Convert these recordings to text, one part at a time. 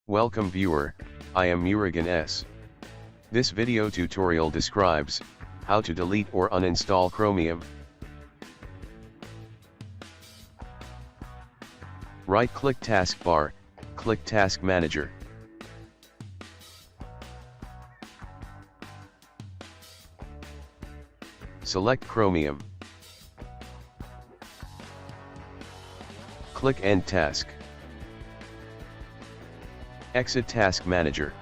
Welcome viewer, I am Murugan S. This video tutorial describes how to delete or uninstall Chromium. Right-click Taskbar, click Task Manager. Select Chromium. Click End Task. Exit Task Manager.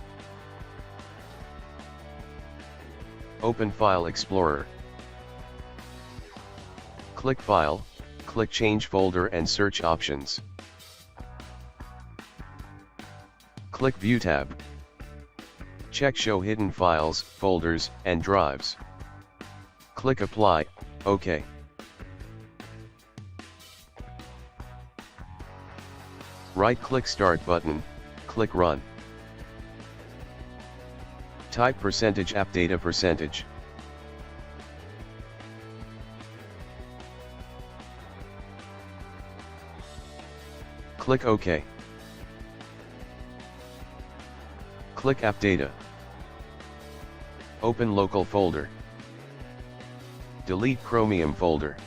Open File Explorer. Click File, click Change Folder and Search Options. Click View tab. Check Show Hidden Files, Folders, and Drives. Click Apply, OK. Right-click Start button, click Run. Type %app data %. Click OK. Click App Data. Open Local folder. Delete Chromium folder.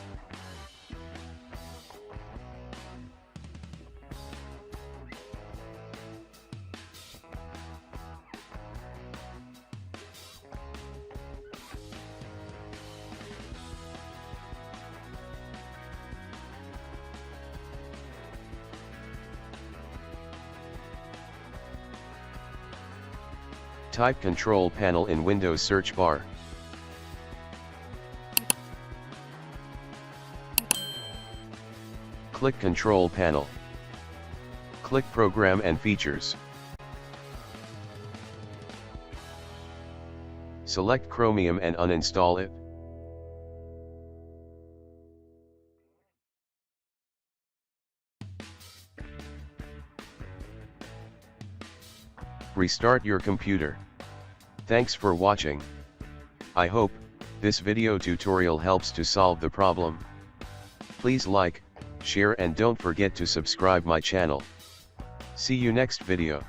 Type Control Panel in Windows search bar. Click Control Panel. Click Program and Features. Select Chromium and uninstall it. Restart your computer. Thanks for watching. I hope this video tutorial helps to solve the problem. Please like, share and don't forget to subscribe my channel. See you next video.